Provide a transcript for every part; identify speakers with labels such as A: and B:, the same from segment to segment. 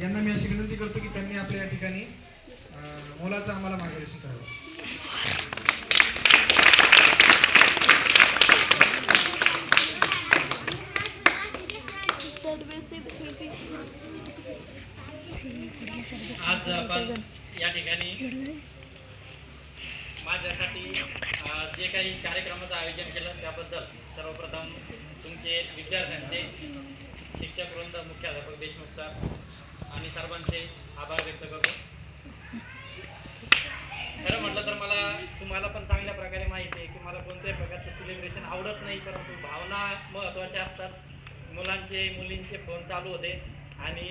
A: यांना मी अशी विनंती करतो की त्यांनी आपल्या या ठिकाणी मोलाचं आम्हाला मार्गदर्शन करावं.
B: आज आपण या ठिकाणी माझ्यासाठी जे काही कार्यक्रमाचं आयोजन केलं त्याबद्दल सर्वप्रथम तुमचे विद्यार्थ्यांचे शिक्षक वृंद, मुख्याध्यापक देशमुख सर आणि सर्वांचे आभार व्यक्त करतो. खरं म्हटलं तर तुम्हाला पण चांगल्या प्रकारे माहिती आहे की मला कोणत्याही प्रकारचं सेलिब्रेशन आवडत नाही, परंतु भावना महत्त्वाच्या असतात. मुलांचे मुलींचे फोन चालू होते आणि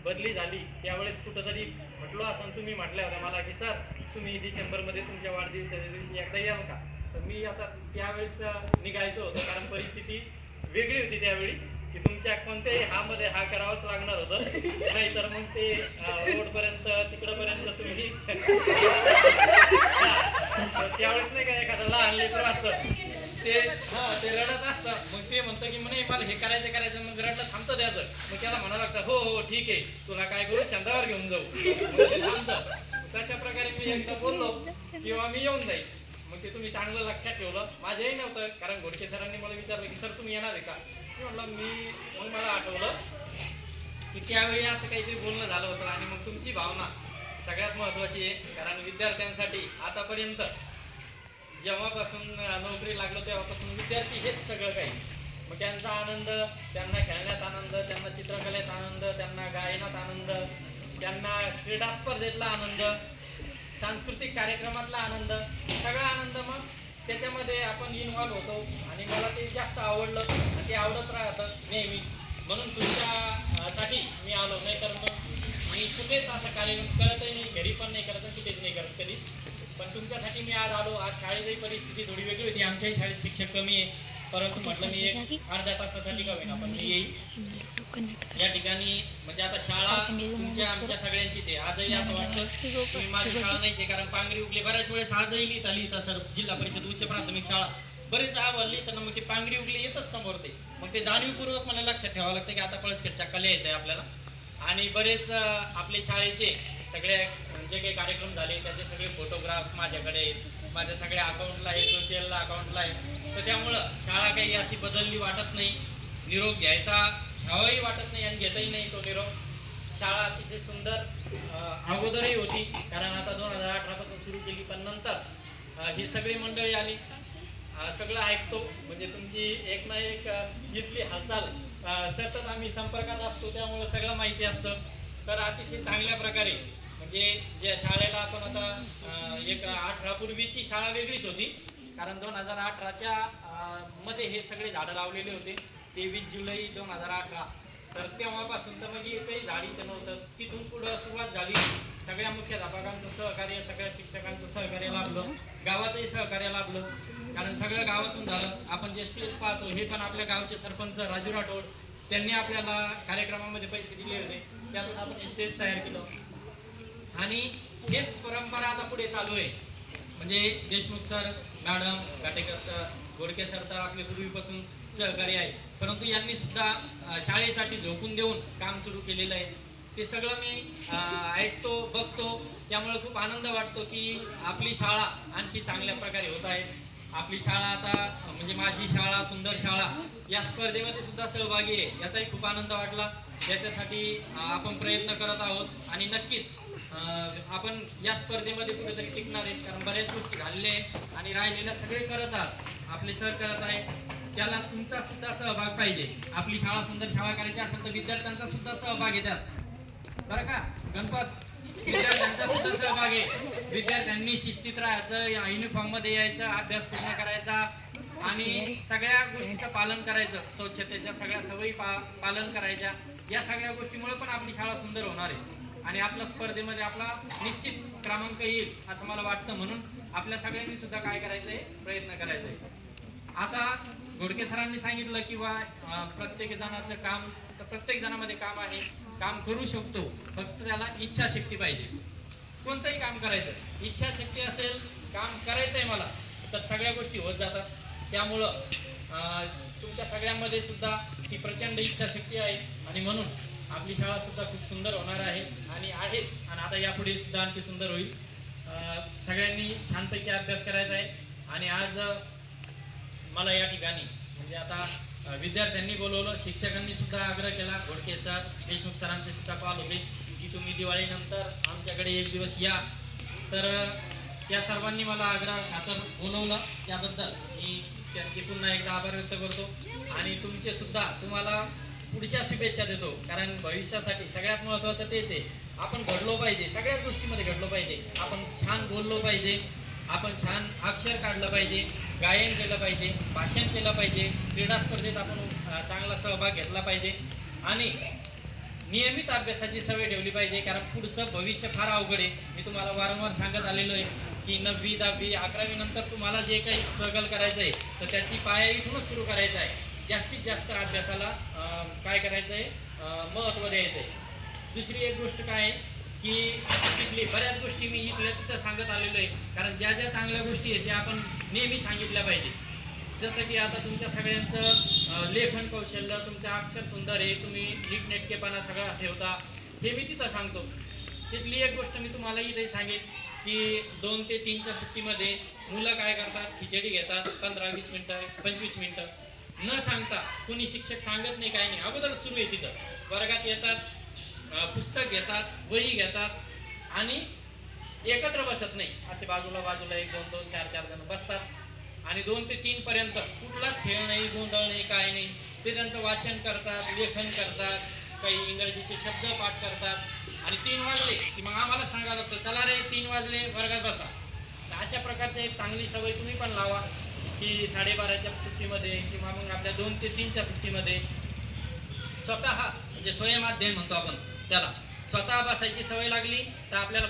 B: बदली झाली त्यावेळेस कुठंतरी म्हटलो असं तुम्ही म्हटल्या होत्या मला की सर तुम्ही डिसेंबरमध्ये तुमच्या वाढदिवसाच्या दिवशी एकदा याल का. तर मी आता त्यावेळेस निघायचं होतं कारण परिस्थिती वेगळी होती त्यावेळी की तुमच्या कोणत्याही हामध्ये हा करावंच लागणार होतं, नाहीतर मग ते रोडपर्यंत तिकडंपर्यंत तुम्ही त्यावेळेस नाही का एखादं लहान लेकरं असतं ते रडत असतं, मग ते म्हणतं की म्हणे मला हे करायचं मग रडत थांबतं द्यायचं, मग त्याला म्हणावं लागतं हो हो ठीक आहे तुला काय करू चंद्रावर घेऊन जाऊ, मग ते थांबतं. तशा प्रकारे मी एकदा बोललो किंवा मी येऊन जाईल. मग ते तुम्ही चांगलं लक्षात ठेवलं. माझ्याही नव्हतं कारण घोडके सरांनी मला विचारलं की सर तुम्ही येणार आहे का. मग मला आठवलं की त्यावेळी असं काहीतरी बोलणं झालं होतं आणि मग तुमची भावना सगळ्यात महत्त्वाची आहे. कारण विद्यार्थ्यांसाठी आतापर्यंत जेव्हापासून नोकरी लागलो तेव्हापासून विद्यार्थी हेच सगळं काही. मग त्यांचा आनंद, त्यांना खेळण्यात आनंद, त्यांना चित्रकलेत आनंद, त्यांना गायनात आनंद, त्यांना क्रीडा स्पर्धेतला आनंद, सांस्कृतिक कार्यक्रमातला आनंद, सगळा आनंद मग त्याच्यामध्ये आपण इन्व्हॉल्व होतो आणि मला ते जास्त आवडलं आणि ते आवडत राहतं नेहमी. म्हणून तुमच्यासाठी मी आलो, नाही तर मग मी कुठेच असं कार्यक्रम करतही नाही, घरी पण नाही करत, कुठेच नाही करत कधीच. पण तुमच्यासाठी मी आज आलो. आज शाळेतही परिस्थिती थोडी वेगळी होती, आमच्याही शाळेत शिक्षक कमी आहे, परंतु म्हटलं मी एक अर्ध्या तासासाठी का होईना पण मी येईल या ठिकाणी. म्हणजे आता शाळा तुमच्या आमच्या सगळ्यांचीच आहे. आजही असं वाटतं की माझी शाळा नाहीच आहे, कारण पांगरी उगली बऱ्याच वेळेस आजही लिहिता सर जिल्हा परिषद उच्च प्राथमिक शाळा बरेच आवडली तर मग ते पांगरी उगली येतच समोर ते. मग ते जाणीवपूर्वक मला लक्षात ठेवावं लागतं की आता पळसखेडच्या कले यायचं आहे आपल्याला. आणि बरेच आपले शाळेचे सगळे जे काही कार्यक्रम झाले त्याचे सगळे फोटोग्राफ्स माझ्याकडे आहेत, माझ्या सगळ्या अकाउंटला आहे, सोशलला अकाउंटला आहे. तर त्यामुळं शाळा काही अशी बदलली वाटत नाही, निरोप घ्यावाही वाटत नाही आणि घेतही नाही तो निरोप. शाळा अतिशय सुंदर अगोदरही होती, कारण आता 2018 पासून सुरू केली, पण नंतर ही सगळी मंडळी आली. सगळं ऐकतो म्हणजे तुमची एक ना एक इथली हालचाल सतत आम्ही संपर्कात असतो, त्यामुळं सगळं माहिती असतं. तर अतिशय चांगल्या प्रकारे म्हणजे ज्या शाळेला आपण आता एक 18 पूर्वीची शाळा वेगळीच होती, कारण 2018च्या मध्ये हे सगळे झाडं लावलेले होते. 23 जुलै 2018. तर तेव्हापासून तर मग एकही झाड इथं नव्हतं. तिथून पुढं सुरुवात झाली. सगळ्या मुख्याध्यापकांचं सहकार्य, सगळ्या शिक्षकांचं सहकार्य लाभलं, गावाचंही सहकार्य लाभलं, कारण सगळं गावातून झालं. आपण जे स्टेज पाहतो हे पण आपल्या गावचे सरपंच राजू राठोड त्यांनी आपल्याला कार्यक्रमामध्ये पैसे दिले होते, त्यातून आपण हे स्टेज तयार केलं आणि हेच परंपरा आता पुढे चालू आहे. म्हणजे Deshmukh sir, madam, Ghatekar sir, Ghodke sir तर आपले पूर्वीपासून सहकारी आहे, परंतु यांनी सुद्धा शाळेसाठी झोकून देऊन काम सुरू केलेलं आहे. ते सगळं मी ऐकतो, बघतो, त्यामुळे खूप आनंद वाटतो की आपली शाळा आणखी चांगल्या प्रकारे होत आहे. आपली शाळा आता म्हणजे माझी शाळा सुंदर शाळा या स्पर्धेमध्ये सुद्धा सहभागी आहे, याचाही खूप आनंद वाटला. याच्यासाठी आपण प्रयत्न करत आहोत आणि नक्कीच आपण या स्पर्धेमध्ये कुठेतरी टिकणार आहेत, कारण बऱ्याच गोष्टी झालेल्या आहेत आणि राहिलेल्या सगळे करत आहात, आपले सर करत आहेत, त्याला तुमचा सुद्धा सहभाग पाहिजे. आपली शाळा सुंदर शाळा करायची असेल तर विद्यार्थ्यांचा सुद्धा सहभाग येतात बरं का. गणपत विद्यार्थ्यांचा सुद्धा सहभाग आहे. विद्यार्थ्यांनी शिस्तीत राहायचं, युनिफॉर्म मध्ये यायचं, अभ्यास पूर्ण करायचा आणि सगळ्या गोष्टीचं पालन करायचं, स्वच्छतेच्या सगळ्या सवयी पालन करायच्या. या सगळ्या गोष्टीमुळे पण आपली शाळा सुंदर होणार आहे आणि आपल्या स्पर्धेमध्ये आपला निश्चित क्रमांक येईल असं मला वाटतं. म्हणून आपल्या सगळ्यांनी सुद्धा काय करायचंय, प्रयत्न करायचंय. आता घोडके सरांनी सांगितलं की प्रत्येक जणाचं काम, तर प्रत्येक जणामध्ये काम आहे, काम करू शकतो, फक्त त्याला इच्छाशक्ती पाहिजे. कोणतंही काम करायचं इच्छाशक्ती असेल, काम करायचंय मला, तर सगळ्या गोष्टी होत जातात. त्यामुळं तुमच्या सगळ्यांमध्ये सुद्धा ती प्रचंड इच्छाशक्ती आहे आणि म्हणून आपली शाळा सुद्धा खूप सुंदर होणार आहे आणि आहेच, आणि आता यापुढे सुद्धा आणखी सुंदर होईल. सगळ्यांनी छानपैकी अभ्यास करायचा आहे. आणि आज मला या ठिकाणी म्हणजे आता विद्यार्थ्यांनी बोलवलं, शिक्षकांनी सुद्धा आग्रह केला, घोडके सर, देशमुख सरांचे सुद्धा कॉल होते की तुम्ही दिवाळीनंतर आमच्याकडे एक दिवस या. तर त्या सर्वांनी मला आग्रह खातर बोलवलं, त्याबद्दल मी त्यांचे पुन्हा एकदा आभार व्यक्त करतो. आणि तुमचे सुद्धा तुम्हाला पुढच्या शुभेच्छा देतो, कारण भविष्यासाठी सगळ्यात महत्त्वाचं तेच आहे, आपण घडलो पाहिजे, सगळ्याच गोष्टीमध्ये घडलो पाहिजे. आपण छान बोललो पाहिजे, आपण छान अक्षर काढलं पाहिजे, गायन केलं पाहिजे, भाषण केलं पाहिजे, क्रीडा स्पर्धेत आपण चांगला सहभाग घेतला पाहिजे आणि नियमित अभ्यासाची सवय ठेवली पाहिजे. कारण पुढचं भविष्य फार अवघड आहे. मी तुम्हाला वारंवार सांगत आलेलो आहे की 9वी 10वी 11वी नंतर तुम्हाला जे काही स्ट्रगल करायचं आहे तर त्याची पाया इथूनच सुरू करायचं आहे. जास्तीत जास्त अभ्यासाला काय करायचं आहे, महत्त्व द्यायचं आहे. दुसरी एक गोष्ट काय आहे की तिथली बऱ्याच गोष्टी मी इथल्या तिथं सांगत आलेलो आहे, कारण ज्या ज्या चांगल्या गोष्टी आहेत त्या आपण नेहमी सांगितल्या पाहिजे. जसं की आता तुमच्या सगळ्यांचं लेखन कौशल्य, तुमचं अक्षर सुंदर आहे, तुम्ही नीटनेटकेपणा सगळा ठेवता, हे मी तिथं सांगतो. तिथली एक गोष्ट मी तुम्हाला इथे सांगेन की 2 ते 3च्या सुट्टीमध्ये मुलं काय करतात, खिचडी घेतात 15-20 मिनटं 25 मिनटं, न सांगता, कोणी शिक्षक सांगत नाही, काय नाही, अगोदर सुरू आहे तिथं. वर्गात येतात, पुस्तक घेतात, वही घेतात आणि एकत्र बसत नाही, असे बाजूला 1, 2, 4 जण बसतात आणि 2 ते 3 पर्यंत कुठलाच खेळ नाही, गोंधळ नाही, काय नाही. ते त्यांचं वाचन करतात, लेखन करतात, काही इंग्रजीचे शब्द पाठ करतात आणि 3 वाजले की मग आम्हाला सांगावं लागतं, चला रे 3 वाजले वर्गात बसा. तर अशा प्रकारची एक चांगली सवय तुम्ही पण लावा की 12:30च्या सुट्टीमध्ये किंवा मग आपल्या 2 ते 3च्या सुट्टीमध्ये स्वतः म्हणजे स्वयं अध्ययन म्हणतो आपण त्याला, स्वतः बसायची सवय लागली तर आपल्याला